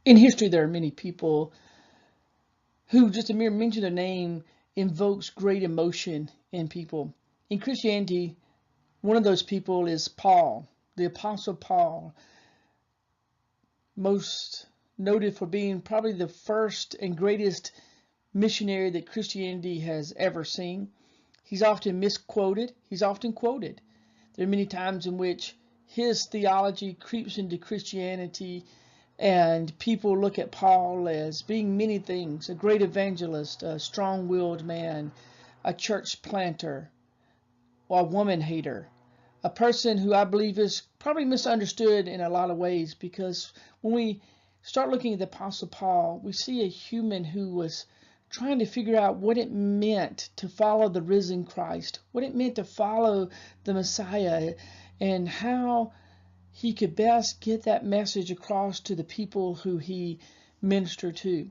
In history, there are many people who just a mere mention of their name invokes great emotion in people. In Christianity, one of those people is Paul, the Apostle Paul, most noted for being probably the first and greatest missionary that Christianity has ever seen. He's often misquoted. He's often quoted. There are many times in which his theology creeps into Christianity, and people look at Paul as being many things: a great evangelist, a strong-willed man, a church planter, or a woman hater. A person who I believe is probably misunderstood in a lot of ways, because when we start looking at the Apostle Paul, we see a human who was trying to figure out what it meant to follow the risen Christ, what it meant to follow the Messiah, and how he could best get that message across to the people who he ministered to.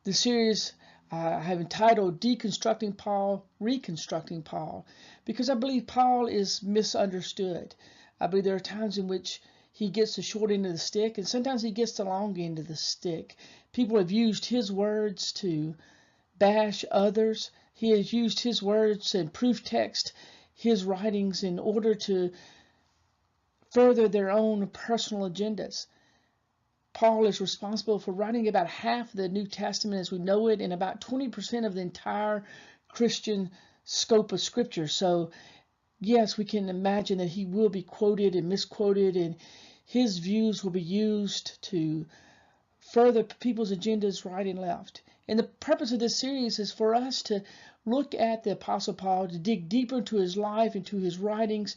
The series I have entitled Deconstructing Paul, Reconstructing Paul, because I believe Paul is misunderstood. I believe there are times in which he gets the short end of the stick, and sometimes he gets the long end of the stick. People have used his words to bash others. He has used his words and proof text his writings in order to further their own personal agendas. Paul is responsible for writing about half of the New Testament as we know it, and about 20% of the entire Christian scope of Scripture. So yes, we can imagine that he will be quoted and misquoted, and his views will be used to further people's agendas right and left. And the purpose of this series is for us to look at the Apostle Paul, to dig deeper into his life, into his writings,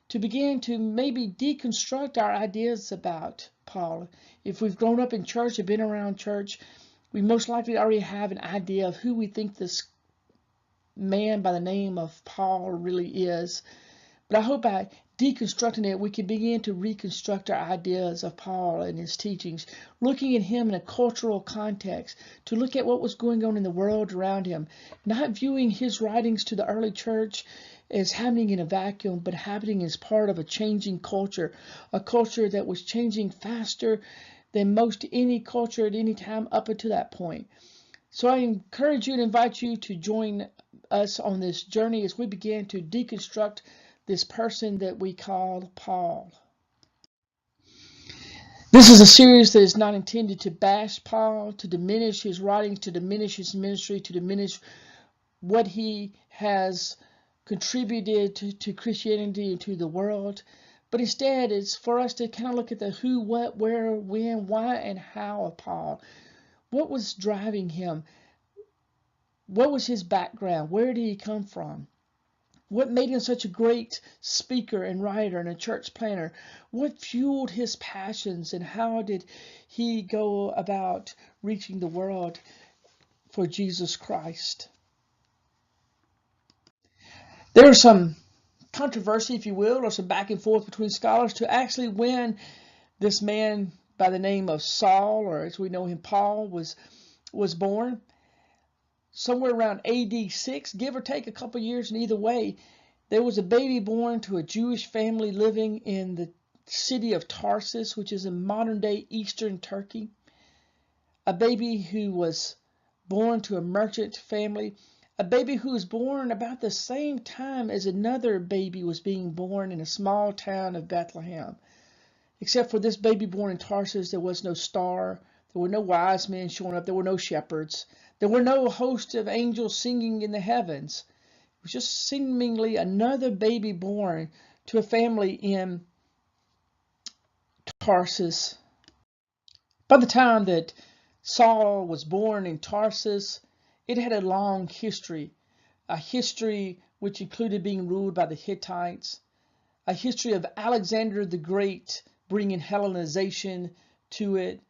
to begin to maybe deconstruct our ideas about Paul. If we've grown up in church or been around church, we most likely already have an idea of who we think this man by the name of Paul really is. But I hope by deconstructing it, we can begin to reconstruct our ideas of Paul and his teachings, looking at him in a cultural context, to look at what was going on in the world around him, not viewing his writings to the early church as happening in a vacuum, but happening as part of a changing culture, a culture that was changing faster than most any culture at any time up until that point. So I encourage you and invite you to join us on this journey as we begin to deconstruct this person that we call Paul. This is a series that is not intended to bash Paul, to diminish his writings, to diminish his ministry, to diminish what he has contributed to Christianity and to the world. But instead, it's for us to kind of look at the who, what, where, when, why, and how of Paul. What was driving him? What was his background? Where did he come from? What made him such a great speaker and writer and a church planner? What fueled his passions, and how did he go about reaching the world for Jesus Christ? There was some controversy, if you will, or some back and forth between scholars to actually when this man by the name of Saul, or as we know him, Paul, was born. Somewhere around AD 6, give or take a couple years, and either way, there was a baby born to a Jewish family living in the city of Tarsus, which is in modern-day eastern Turkey. A baby who was born to a merchant family. A baby who was born about the same time as another baby was being born in a small town of Bethlehem. Except for this baby born in Tarsus, there was no star. There were no wise men showing up. There were no shepherds. There were no hosts of angels singing in the heavens. It was just seemingly another baby born to a family in Tarsus. By the time that Saul was born in Tarsus, it had a long history. A history which included being ruled by the Hittites. A history of Alexander the Great bringing Hellenization to it,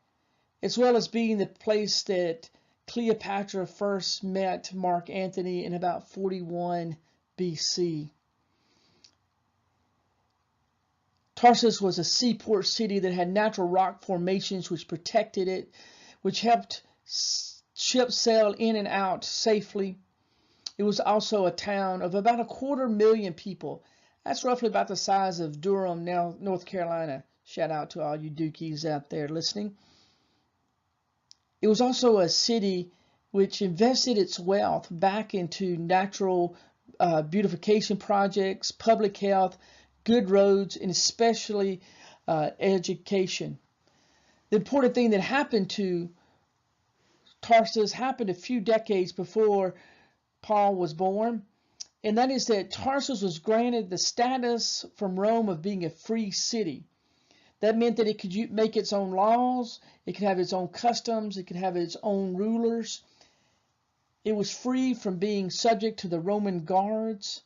as well as being the place that Cleopatra first met Mark Antony in about 41 BC. Tarsus was a seaport city that had natural rock formations which protected it, which helped ships sail in and out safely. It was also a town of about 250,000 people. That's roughly about the size of Durham, now North Carolina. Shout out to all you Dukies out there listening. It was also a city which invested its wealth back into natural beautification projects, public health, good roads, and especially education. The important thing that happened to Tarsus happened a few decades before Paul was born, and that is that Tarsus was granted the status from Rome of being a free city. That meant that it could make its own laws, it could have its own customs, it could have its own rulers. It was free from being subject to the Roman guards.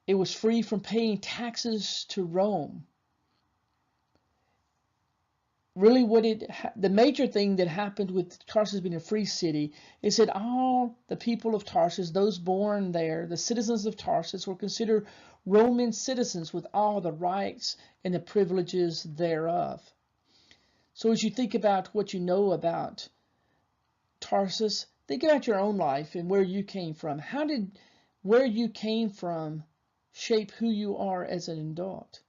It was free from paying taxes to Rome. Really, the major thing that happened with Tarsus being a free city is that all the people of Tarsus, those born there, the citizens of Tarsus, were considered Roman citizens with all the rights and the privileges thereof. So as you think about what you know about Tarsus, think about your own life and where you came from. How did where you came from shape who you are as an adult?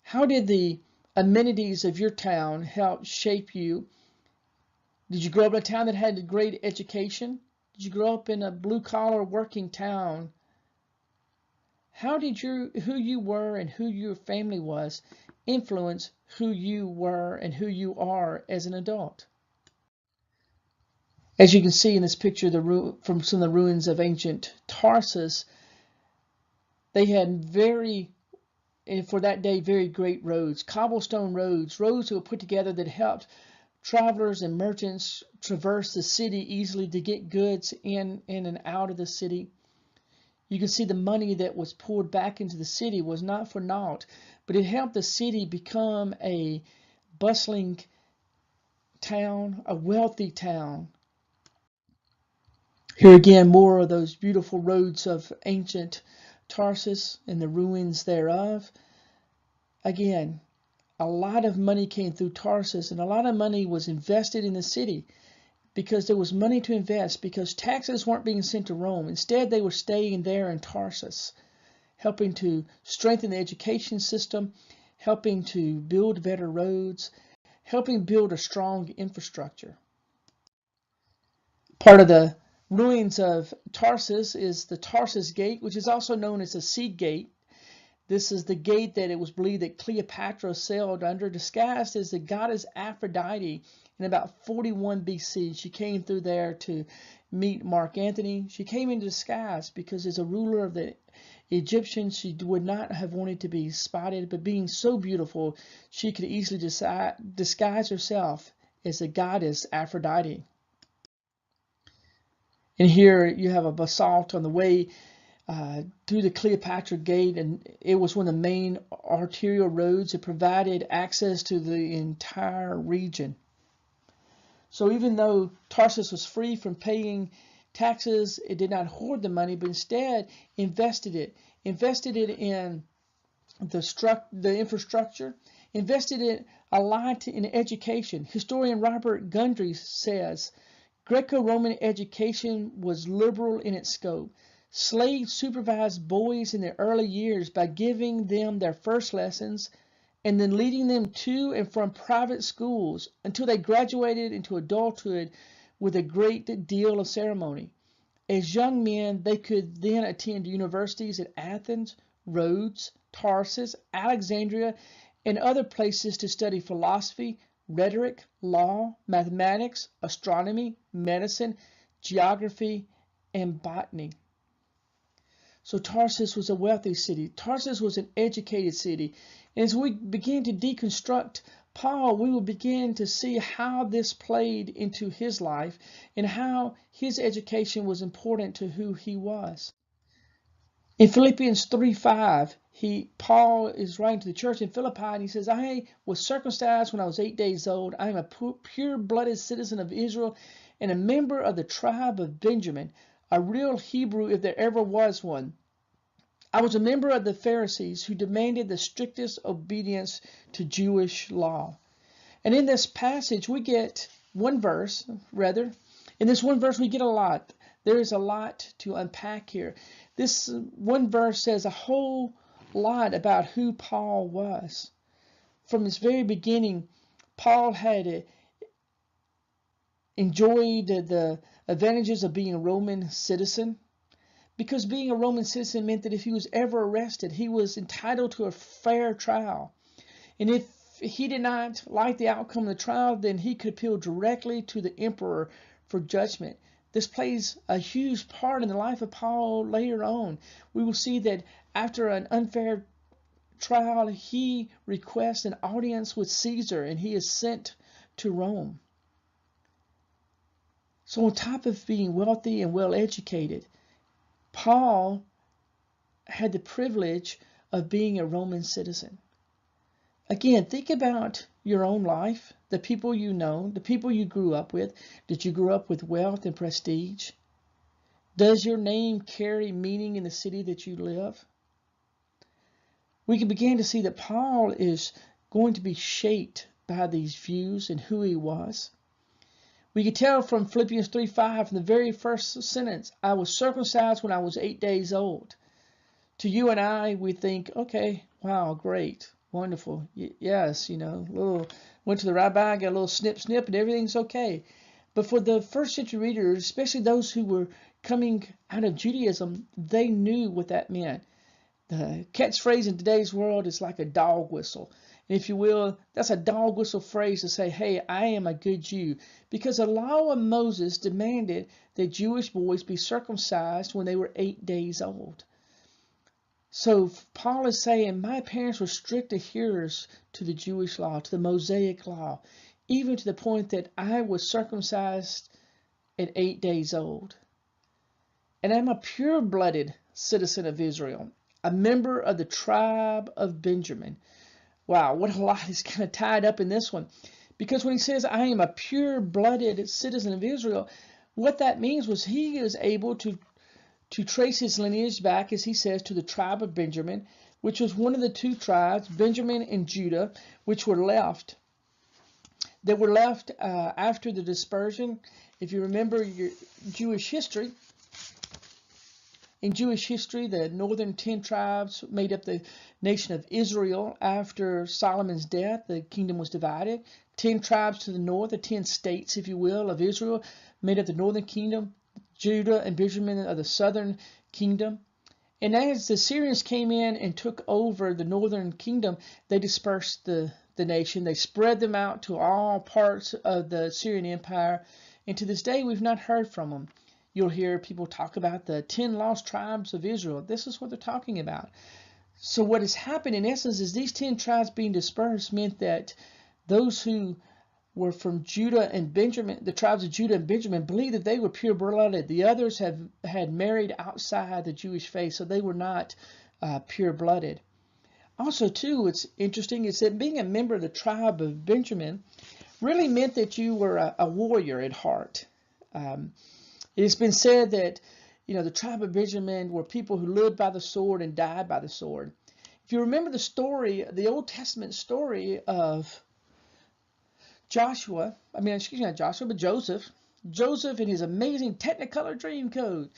How did the amenities of your town help shape you? Did you grow up in a town that had a great education? Did you grow up in a blue-collar working town? How did who you were and who your family was influence who you were and who you are as an adult? As you can see in this picture from some of the ruins of ancient Tarsus, they had for that day, very great roads, cobblestone roads, roads that were put together that helped travelers and merchants traverse the city easily to get goods in and out of the city. You can see the money that was poured back into the city was not for naught, but it helped the city become a bustling town, a wealthy town. Here again, more of those beautiful roads of ancient Tarsus and the ruins thereof. Again, a lot of money came through Tarsus, and a lot of money was invested in the city because there was money to invest, because taxes weren't being sent to Rome. Instead, they were staying there in Tarsus, helping to strengthen the education system, helping to build better roads, helping build a strong infrastructure. Part of the ruins of Tarsus is the Tarsus Gate, which is also known as the Sea Gate. This is the gate that it was believed that Cleopatra sailed under, disguised as the goddess Aphrodite in about 41 BC. She came through there to meet Mark Antony. She came in disguise because as a ruler of the Egyptians, she would not have wanted to be spotted, but being so beautiful, she could easily disguise herself as the goddess Aphrodite. And here you have a basalt on the way through the Cleopatra Gate, and it was one of the main arterial roads that provided access to the entire region. So even though Tarsus was free from paying taxes, it did not hoard the money, but instead invested it in the infrastructure, invested it a lot in education. Historian Robert Gundry says, Greco-Roman education was liberal in its scope. Slaves supervised boys in their early years by giving them their first lessons and then leading them to and from private schools until they graduated into adulthood with a great deal of ceremony. As young men, they could then attend universities at Athens, Rhodes, Tarsus, Alexandria, and other places to study philosophy, rhetoric, law, mathematics, astronomy, medicine, geography, and botany. So Tarsus was a wealthy city. Tarsus was an educated city. And as we begin to deconstruct Paul, we will begin to see how this played into his life and how his education was important to who he was. In Philippians 3:5, Paul is writing to the church in Philippi, and he says, I was circumcised when I was 8 days old. I am a pure-blooded citizen of Israel and a member of the tribe of Benjamin, a real Hebrew if there ever was one. I was a member of the Pharisees who demanded the strictest obedience to Jewish law. And in this passage, we get one verse, rather. In this one verse, we get a lot. There is a lot to unpack here. This one verse says a whole lot about who Paul was. From his very beginning, Paul had enjoyed the advantages of being a Roman citizen, because being a Roman citizen meant that if he was ever arrested, he was entitled to a fair trial. And if he did not like the outcome of the trial, then he could appeal directly to the emperor for judgment. This plays a huge part in the life of Paul later on. We will see that after an unfair trial, he requests an audience with Caesar, and he is sent to Rome. So on top of being wealthy and well educated, Paul had the privilege of being a Roman citizen. Again, think about your own life, the people you know, the people you grew up with. Did you grow up with wealth and prestige? Does your name carry meaning in the city that you live? We can begin to see that Paul is going to be shaped by these views and who he was. We can tell from Philippians 3:5, from the very first sentence, I was circumcised when I was 8 days old. To you and I, we think, okay, wow, great, wonderful. Yes, went to the rabbi, got a little snip, and everything's okay. But for the first century readers, especially those who were coming out of Judaism, they knew what that meant. The catchphrase in today's world is like a dog whistle. And if you will, that's a dog whistle phrase to say, hey, I am a good Jew. Because the law of Moses demanded that Jewish boys be circumcised when they were 8 days old. So Paul is saying, my parents were strict adherers to the Jewish law, to the Mosaic law, even to the point that I was circumcised at 8 days old. And I'm a pure-blooded citizen of Israel, a member of the tribe of Benjamin. Wow, what a lot is kind of tied up in this one. Because when he says, I am a pure-blooded citizen of Israel, what that means was he is able to trace his lineage back, as he says, to the tribe of Benjamin, which was one of the two tribes, Benjamin and Judah, which were left. They were left after the dispersion. If you remember your Jewish history, in Jewish history, the northern 10 tribes made up the nation of Israel. After Solomon's death, the kingdom was divided. 10 tribes to the north, the 10 states, if you will, of Israel, made up the northern kingdom. Judah and Benjamin of the southern kingdom. And as the Syrians came in and took over the northern kingdom, they dispersed the nation. They spread them out to all parts of the Syrian Empire. And to this day, we've not heard from them. You'll hear people talk about the 10 lost tribes of Israel. This is what they're talking about. So what has happened in essence is these 10 tribes being dispersed meant that those who were from Judah and Benjamin, the tribes of Judah and Benjamin, believed that they were pure-blooded. The others had married outside the Jewish faith, so they were not pure-blooded. Also, too, what's interesting is that being a member of the tribe of Benjamin really meant that you were a warrior at heart. It has been said that, the tribe of Benjamin were people who lived by the sword and died by the sword. If you remember the story, the Old Testament story of Joseph and his amazing Technicolor Dreamcoat.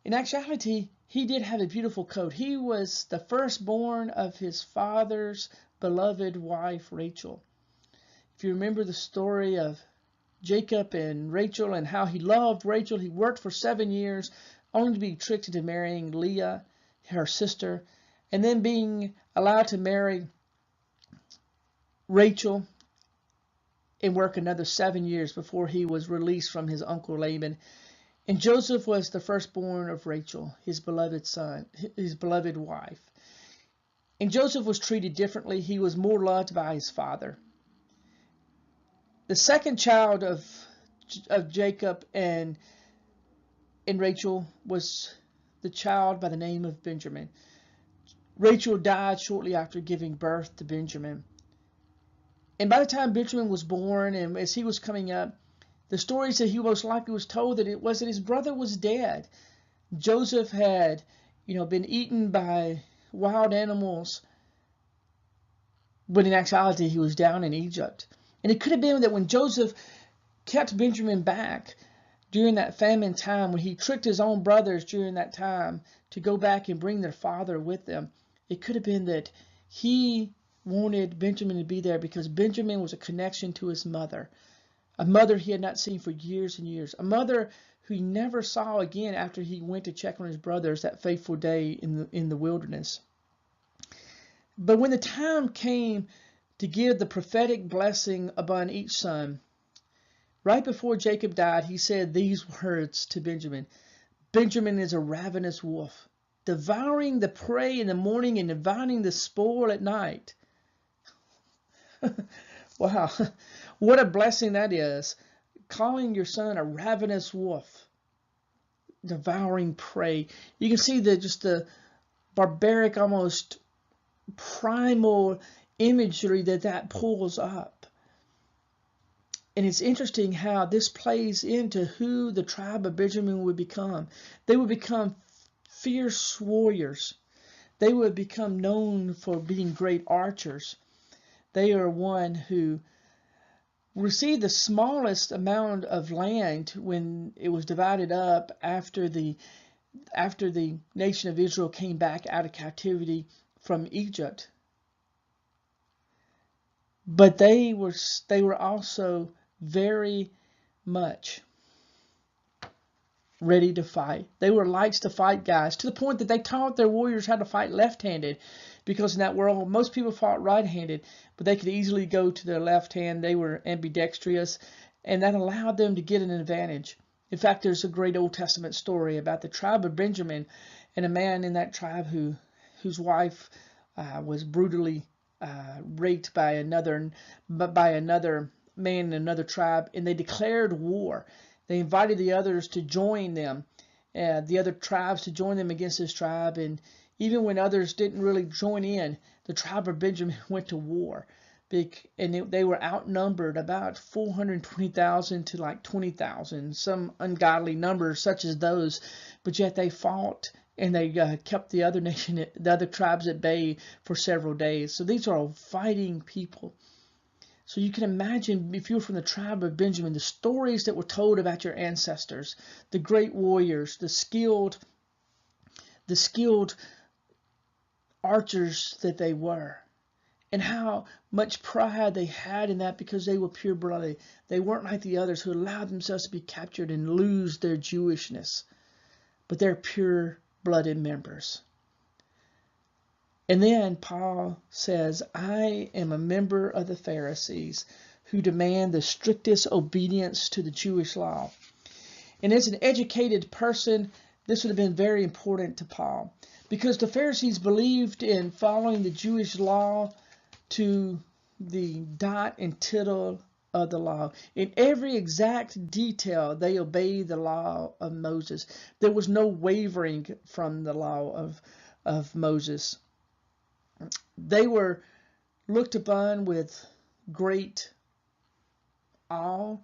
In actuality, he did have a beautiful coat. He was the firstborn of his father's beloved wife, Rachel. If you remember the story of Jacob and Rachel and how he loved Rachel, he worked for 7 years only to be tricked into marrying Leah, her sister, and then being allowed to marry Rachel and work another 7 years before he was released from his uncle Laban. And Joseph was the firstborn of Rachel, his beloved son, his beloved wife. And Joseph was treated differently. He was more loved by his father. The second child of Jacob and Rachel was the child by the name of Benjamin. Rachel died shortly after giving birth to Benjamin. And by the time Benjamin was born, and as he was coming up, the story said he most likely was told that it was that his brother was dead. Joseph had, been eaten by wild animals, but in actuality he was down in Egypt. And it could have been that when Joseph kept Benjamin back during that famine time, when he tricked his own brothers during that time to go back and bring their father with them, it could have been that he wanted Benjamin to be there because Benjamin was a connection to his mother, a mother he had not seen for years and years, a mother who he never saw again after he went to check on his brothers that fateful day in the wilderness. But when the time came to give the prophetic blessing upon each son, right before Jacob died, he said these words to Benjamin: Benjamin is a ravenous wolf, devouring the prey in the morning and dividing the spoil at night. Wow, what a blessing that is. Calling your son a ravenous wolf, devouring prey. You can see just the barbaric, almost primal imagery that pulls up. And it's interesting how this plays into who the tribe of Benjamin would become. They would become fierce warriors. They would become known for being great archers. They are one who received the smallest amount of land when it was divided up after the nation of Israel came back out of captivity from Egypt. But they were also very much ready to fight. They were likes to fight guys, to the point that they taught their warriors how to fight left-handed, because in that world most people fought right-handed, but they could easily go to their left hand. They were ambidextrous, and that allowed them to get an advantage. In fact, there's a great Old Testament story about the tribe of Benjamin and a man in that tribe whose wife was brutally raped by another man in another tribe, and they declared war. They invited the others to join them, the other tribes to join them against this tribe. And even when others didn't really join in, the tribe of Benjamin went to war. And they were outnumbered about 420,000 to like 20,000, some ungodly numbers such as those. But yet they fought, and they kept the other tribes at bay for several days. So these are all fighting people. So you can imagine, if you're from the tribe of Benjamin, the stories that were told about your ancestors, the great warriors, the skilled archers that they were, and how much pride they had in that because they were pure-blooded. They weren't like the others who allowed themselves to be captured and lose their Jewishness, but they're pure-blooded members. And then Paul says, I am a member of the Pharisees who demand the strictest obedience to the Jewish law. And as an educated person, this would have been very important to Paul, because the Pharisees believed in following the Jewish law to the dot and tittle of the law. In every exact detail, they obeyed the law of Moses. There was no wavering from the law of Moses. They were looked upon with great awe,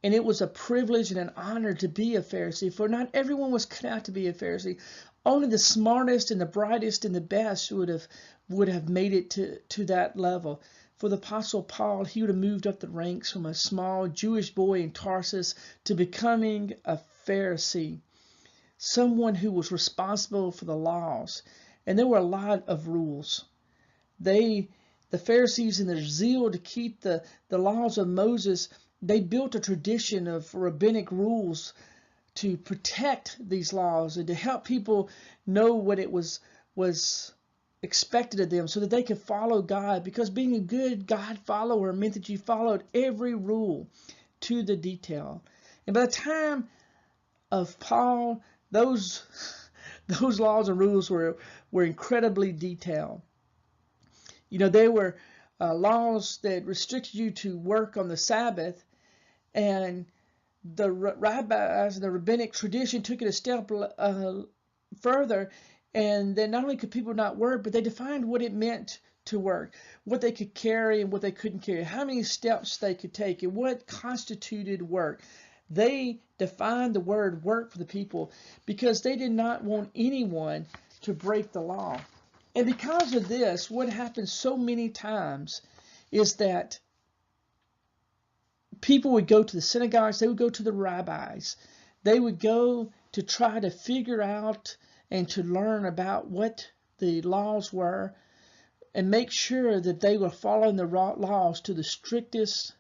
and it was a privilege and an honor to be a Pharisee, for not everyone was cut out to be a Pharisee. Only the smartest and the brightest and the best would have made it to that level. For the Apostle Paul, he would have moved up the ranks from a small Jewish boy in Tarsus to becoming a Pharisee, someone who was responsible for the laws. And there were a lot of rules. The Pharisees, in their zeal to keep the laws of Moses, they built a tradition of rabbinic rules to protect these laws and to help people know what it was expected of them so that they could follow God. Because being a good God follower meant that you followed every rule to the detail. And by the time of Paul, those laws and rules were incredibly detailed. You know, there were laws that restricted you to work on the Sabbath, and the rabbis and the rabbinic tradition took it a step further, and then not only could people not work, but they defined what it meant to work, what they could carry and what they couldn't carry, how many steps they could take, and what constituted work. They defined the word work for the people because they did not want anyone to break the law. And because of this, what happens so many times is that people would go to the synagogues, they would go to the rabbis, they would go to try to figure out and to learn about what the laws were. and make sure that they were following the laws to the strictest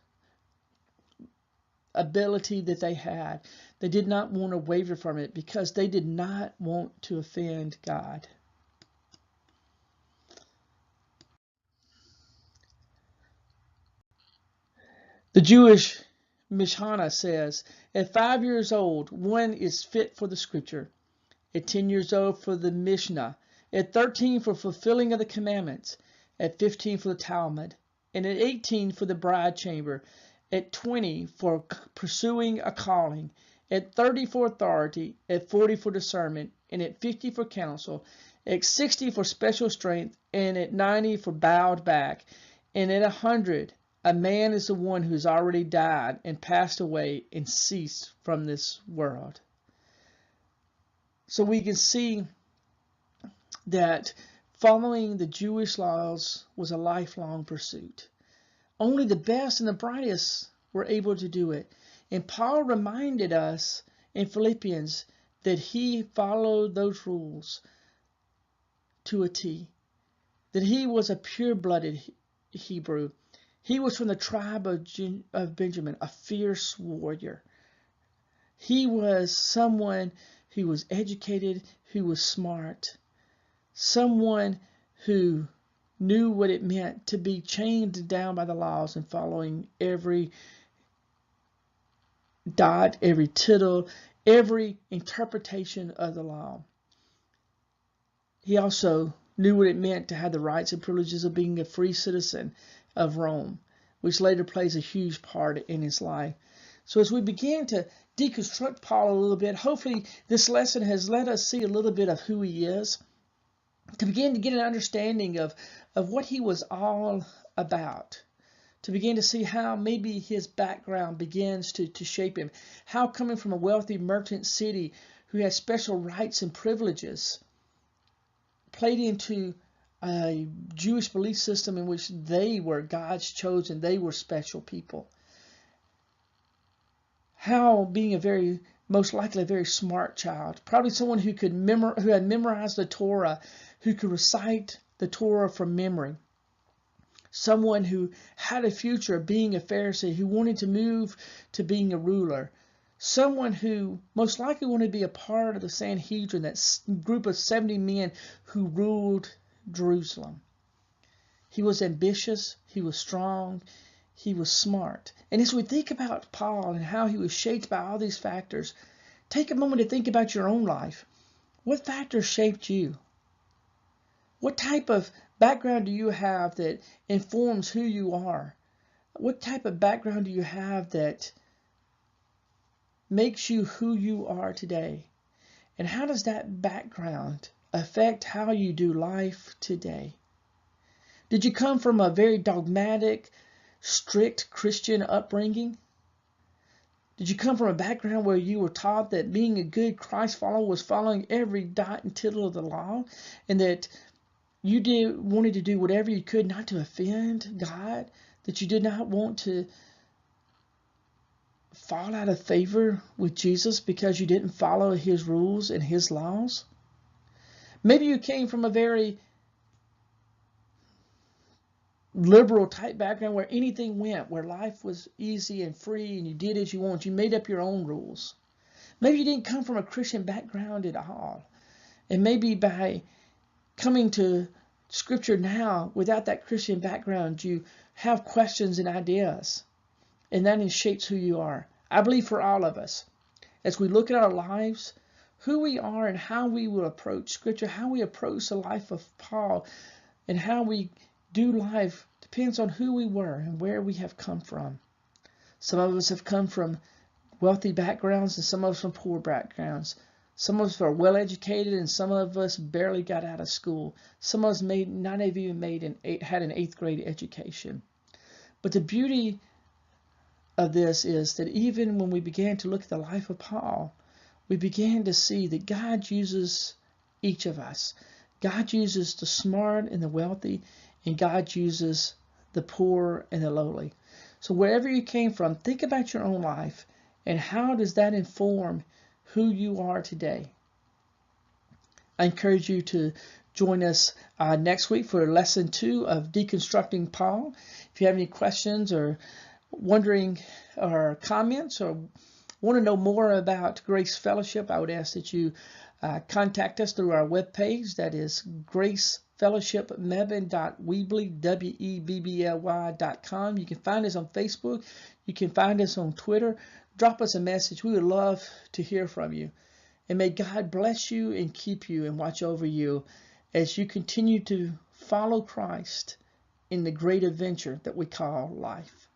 ability that they had. They did not want to waver from it because they did not want to offend God. The Jewish Mishnah says, at 5 years old, one is fit for the scripture. At 10 years old for the Mishnah. At 13 for fulfilling of the commandments. At 15 for the Talmud. And at 18 for the bride chamber. At 20 for pursuing a calling. At 30 for authority. At 40 for discernment. And at 50 for counsel. At 60 for special strength. And at 90 for bowed back. And at 100, a man is the one who's already died and passed away and ceased from this world. So we can see that following the Jewish laws was a lifelong pursuit. Only the best and the brightest were able to do it. And Paul reminded us in Philippians that he followed those rules to a T. That he was a pure-blooded Hebrew. He was from the tribe of Benjamin, a fierce warrior. He was someone who was educated, who was smart, someone who knew what it meant to be chained down by the laws and following every dot, every tittle, every interpretation of the law. He also knew what it meant to have the rights and privileges of being a free citizen of Rome, which later plays a huge part in his life. So as we begin to deconstruct Paul a little bit, hopefully this lesson has let us see a little bit of who he is, to begin to get an understanding of what he was all about, to begin to see how maybe his background begins to shape him, how coming from a wealthy merchant city who has special rights and privileges played into a Jewish belief system in which they were God's chosen, they were special people. How being most likely a very smart child, probably someone who had memorized the Torah, who could recite the Torah from memory, someone who had a future of being a Pharisee, who wanted to move to being a ruler, someone who most likely wanted to be a part of the Sanhedrin, that group of 70 men who ruled Jerusalem. He was ambitious, he was strong, he was smart. And as we think about Paul and how he was shaped by all these factors, take a moment to think about your own life. What factors shaped you? What type of background do you have that informs who you are? What type of background do you have that makes you who you are today? And how does that background affect how you do life today? Did you come from a very dogmatic, strict Christian upbringing? Did you come from a background where you were taught that being a good Christ follower was following every dot and tittle of the law, and that you wanted to do whatever you could not to offend God, that you did not want to fall out of favor with Jesus because you didn't follow his rules and his laws? Maybe you came from a very liberal type background where anything went, where life was easy and free and you did as you want. You made up your own rules. Maybe you didn't come from a Christian background at all. And maybe by coming to Scripture now without that Christian background, you have questions and ideas. And that shapes who you are. I believe for all of us, as we look at our lives, who we are and how we will approach Scripture, how we approach the life of Paul, and how we do life depends on who we were and where we have come from. Some of us have come from wealthy backgrounds and some of us from poor backgrounds. Some of us are well educated and some of us barely got out of school. Some of us not even had an 8th grade education. But the beauty of this is that even when we began to look at the life of Paul, we began to see that God uses each of us. God uses the smart and the wealthy, and God uses the poor and the lowly. So wherever you came from, think about your own life and how does that inform who you are today. I encourage you to Join us next week for lesson 2 of Deconstructing Paul. If you have any questions or wondering or comments or want to know more about Grace Fellowship, I would ask that you contact us through our webpage. That is gracefellowshipmebane.weebly.com. You can find us on Facebook. You can find us on Twitter. Drop us a message. We would love to hear from you. And may God bless you and keep you and watch over you as you continue to follow Christ in the great adventure that we call life.